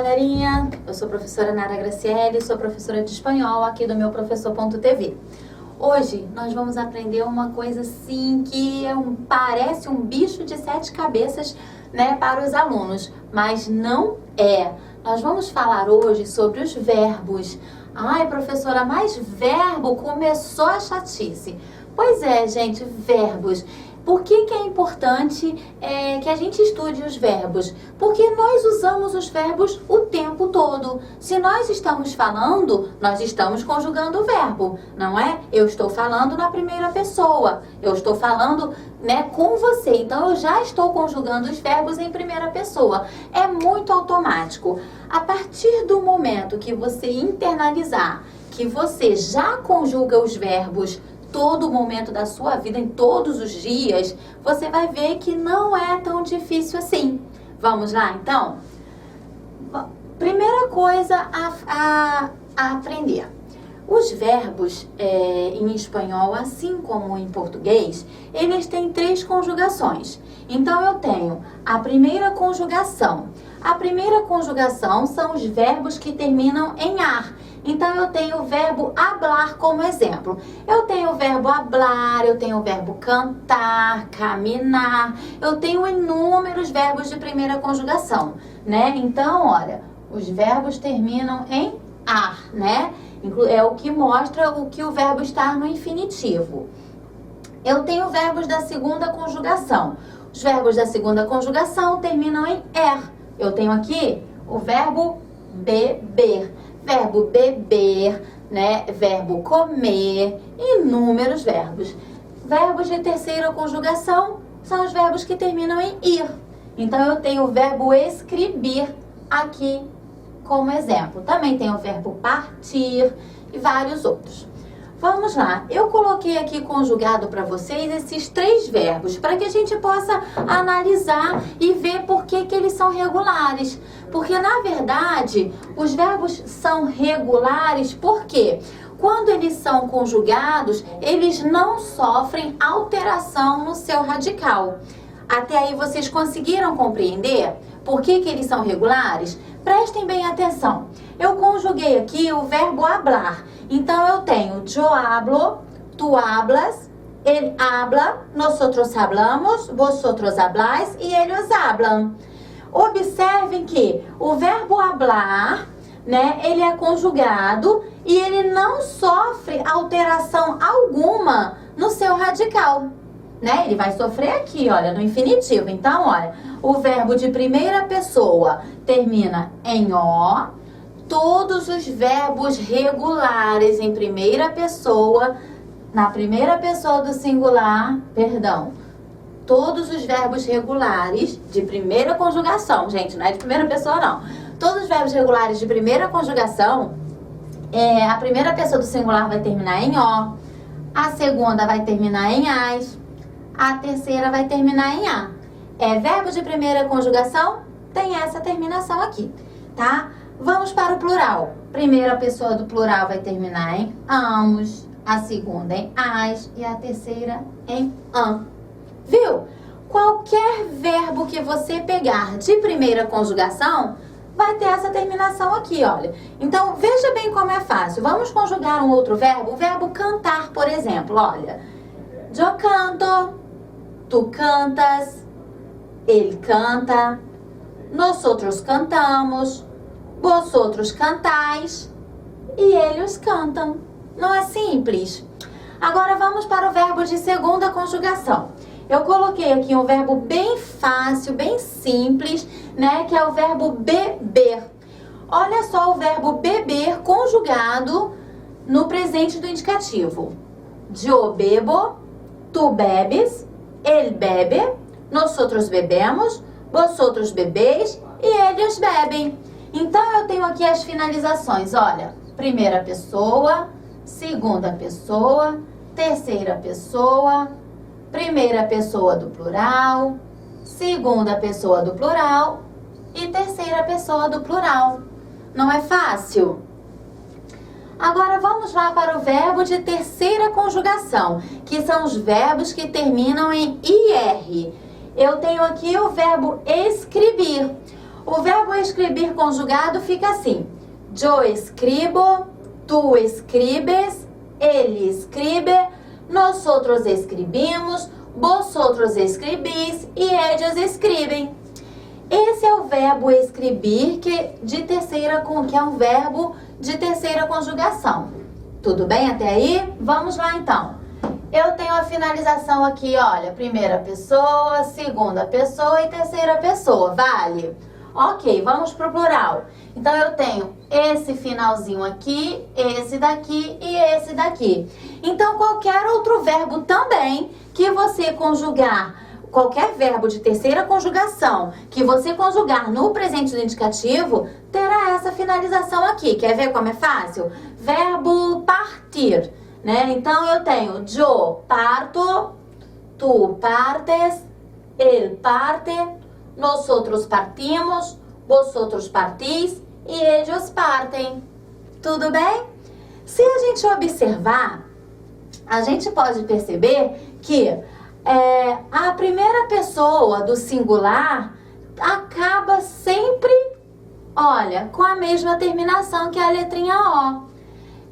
galerinha, eu sou a professora Nara Graciele, sou professora de espanhol aqui do meu professor.tv. Hoje nós vamos aprender uma coisa assim que parece um bicho de 7 cabeças, né, para os alunos, mas não é. Nós vamos falar hoje sobre os verbos. Ai, professora, mas verbo, começou a chatice. Pois é, gente, verbos. Por que é importante que a gente estude os verbos? Porque nós usamos os verbos o tempo todo. Se nós estamos falando, nós estamos conjugando o verbo, não é? Eu estou falando na primeira pessoa. Eu estou falando, né, com você. Então, eu já estou conjugando os verbos em primeira pessoa. É muito automático. A partir do momento que você internalizar que você já conjuga os verbos todo momento da sua vida, em todos os dias, você vai ver que não é tão difícil assim. Vamos lá, então? Primeira coisa a aprender. Os verbos em espanhol, assim como em português, eles têm 3 conjugações. Então, eu tenho a primeira conjugação. A primeira conjugação são os verbos que terminam em ar. Então, eu tenho o verbo hablar como exemplo. Eu tenho o verbo hablar, eu tenho o verbo cantar, caminhar. Eu tenho inúmeros verbos de primeira conjugação, né? Então, olha, os verbos terminam em ar, né? É o que mostra o que o verbo está no infinitivo. Eu tenho verbos da segunda conjugação. Os verbos da segunda conjugação terminam em er. Eu tenho aqui o verbo beber. Verbo beber, né? Verbo comer, inúmeros verbos. Verbos de terceira conjugação são os verbos que terminam em ir. Então, eu tenho o verbo escrever aqui como exemplo. Também tem o verbo partir e vários outros. Vamos lá, eu coloquei aqui conjugado para vocês esses 3 verbos, para que a gente possa analisar e ver por que eles são regulares. Porque, na verdade, os verbos são regulares porque quando eles são conjugados, eles não sofrem alteração no seu radical. Até aí vocês conseguiram compreender por que eles são regulares? Prestem bem atenção. Eu conjuguei aqui o verbo hablar. Então, eu tenho yo hablo, tu hablas, ele habla, nosotros hablamos, vosotros habláis e ellos hablan. Observem que o verbo hablar, né, ele é conjugado e ele não sofre alteração alguma no seu radical, né? Ele vai sofrer aqui, olha, no infinitivo. Então, olha, o verbo de primeira pessoa termina em o. Todos os verbos regulares em primeira pessoa, na primeira pessoa do singular, perdão, todos os verbos regulares de primeira conjugação, gente, não é de primeira pessoa não. Todos os verbos regulares de primeira conjugação, a primeira pessoa do singular vai terminar em o, a segunda vai terminar em as, a terceira vai terminar em a. Verbo de primeira conjugação tem essa terminação aqui, tá? Vamos para o plural. Primeira pessoa do plural vai terminar em amos, a segunda em as e a terceira em an. Viu? Qualquer verbo que você pegar de primeira conjugação vai ter essa terminação aqui, olha. Então, veja bem como é fácil. Vamos conjugar um outro verbo. O verbo cantar, por exemplo, olha. Yo canto, tu cantas, ele canta, nosotros cantamos, vosotros cantais e eles cantam. Não é simples? Agora vamos para o verbo de segunda conjugação. Eu coloquei aqui um verbo bem fácil, bem simples, né? Que é o verbo beber. Olha só o verbo beber conjugado no presente do indicativo. Yo bebo, tu bebes, ele bebe, nosotros bebemos, vosotros bebeis e eles bebem. Então, eu tenho aqui as finalizações, olha, primeira pessoa, segunda pessoa, terceira pessoa, primeira pessoa do plural, segunda pessoa do plural e terceira pessoa do plural. Não é fácil? Agora, vamos lá para o verbo de terceira conjugação, que são os verbos que terminam em IR. Eu tenho aqui o verbo escrever. O verbo escrever conjugado fica assim. Yo escribo, tú escribes, ele escribe, nosotros escribimos, vosotros escribís e ellos escribem. Esse é o verbo escrever, que é um verbo de terceira conjugação. Tudo bem até aí? Vamos lá então. Eu tenho a finalização aqui, olha, primeira pessoa, segunda pessoa e terceira pessoa, vale? Ok, vamos pro plural. Então eu tenho esse finalzinho aqui, esse daqui e esse daqui. Então qualquer outro verbo também que você conjugar, qualquer verbo de terceira conjugação que você conjugar no presente do indicativo, terá essa finalização aqui. Quer ver como é fácil? Verbo partir, né? Então eu tenho yo parto, tu partes, él parte, nosotros partimos, vosotros partís e ellos partem. Tudo bem? Se a gente observar, a gente pode perceber que a primeira pessoa do singular acaba sempre, olha, com a mesma terminação que a letrinha O.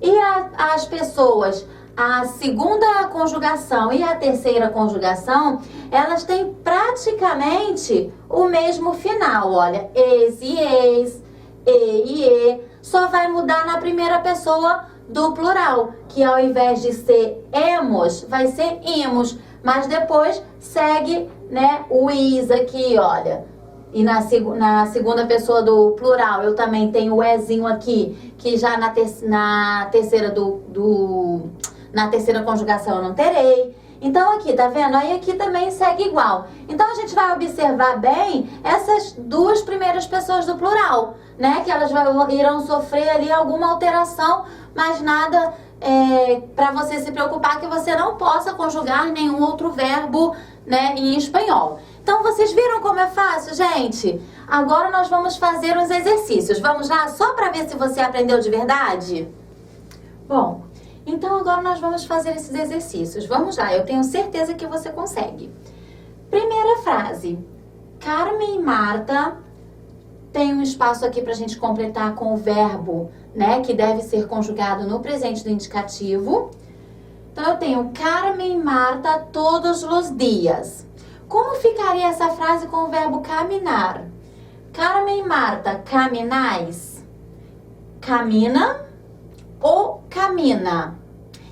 E as pessoas, a segunda conjugação e a terceira conjugação, elas têm praticamente o mesmo final, olha, ex e ex, e e, só vai mudar na primeira pessoa do plural, que ao invés de ser emos, vai ser imos. Mas depois segue, né, o is aqui, olha. E na segunda pessoa do plural eu também tenho o ezinho aqui, que já na terceira na terceira conjugação eu não terei. Então aqui, tá vendo? Aí aqui também segue igual. Então a gente vai observar bem essas duas primeiras pessoas do plural, né? Que elas irão sofrer ali alguma alteração, mas nada para você se preocupar que você não possa conjugar nenhum outro verbo, né, em espanhol. Então vocês viram como é fácil, gente? Agora nós vamos fazer uns exercícios. Vamos lá, só para ver se você aprendeu de verdade? Bom, então agora nós vamos fazer esses exercícios. Vamos lá, eu tenho certeza que você consegue. Primeira frase. Carmen e Marta. Tem um espaço aqui pra gente completar com o verbo, né, que deve ser conjugado no presente do indicativo. Então eu tenho Carmen e Marta todos os dias. Como ficaria essa frase com o verbo caminhar? Carmen e Marta, caminais? Camina ou camina?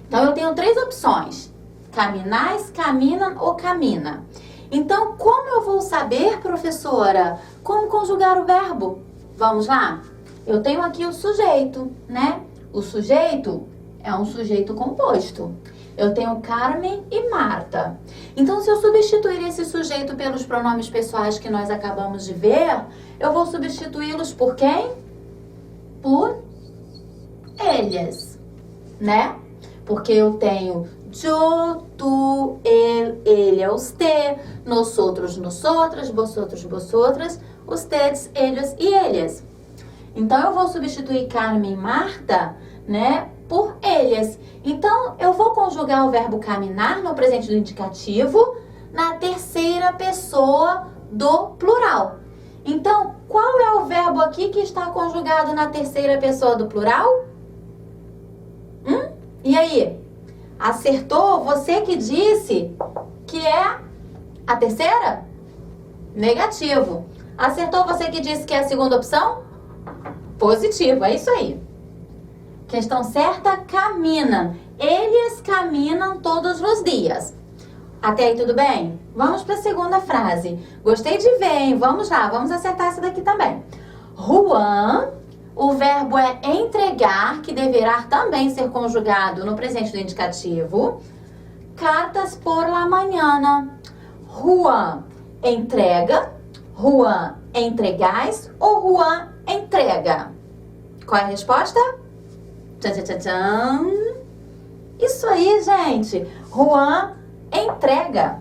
Então eu tenho três opções. Caminais, caminam ou camina. Então, como eu vou saber, professora, como conjugar o verbo? Vamos lá? Eu tenho aqui o sujeito, né? O sujeito é um sujeito composto. Eu tenho Carmen e Marta. Então, se eu substituir esse sujeito pelos pronomes pessoais que nós acabamos de ver, eu vou substituí-los por quem? Por eles, né? Porque eu tenho yo, tu, ele, usted, nosotros, nosotras, vosotros, vosotras, ustedes, ellos e eles. Então, eu vou substituir Carmen e Marta, né, por eles. Então, eu vou conjugar o verbo caminhar no presente do indicativo na terceira pessoa do plural. Então, qual é o verbo aqui que está conjugado na terceira pessoa do plural? E aí? Acertou? Você que disse que é a terceira? Negativo. Acertou você que disse que é a segunda opção? Positivo, é isso aí. Questão certa, caminham. Eles caminham todos os dias. Até aí tudo bem? Vamos para a segunda frase. Gostei de ver, hein? Vamos lá, vamos acertar essa daqui também. Juan, o verbo é entregar, que deverá também ser conjugado no presente do indicativo. Cartas por la mañana. Juan entrega, Juan entregais ou Juan entrega? Qual é a resposta? Tchan, tchan, tchan, tchan. Isso aí, gente. Juan entrega.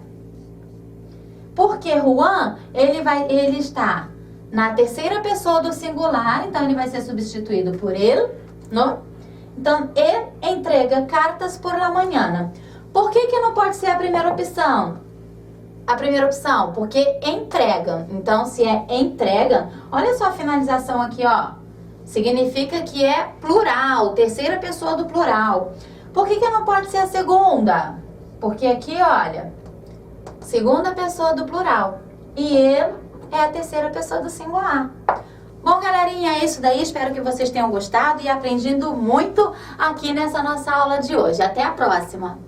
Porque Juan, ele está na terceira pessoa do singular, então ele vai ser substituído por ele, não? Então, ele entrega cartas por la mañana. Por que não pode ser a primeira opção? A primeira opção, porque entrega. Então, se é entrega, olha só a finalização aqui, ó. Significa que é plural, terceira pessoa do plural. Por que não pode ser a segunda? Porque aqui, olha, segunda pessoa do plural. E ele é a terceira pessoa do singular. Bom, galerinha, é isso daí. Espero que vocês tenham gostado e aprendido muito aqui nessa nossa aula de hoje. Até a próxima!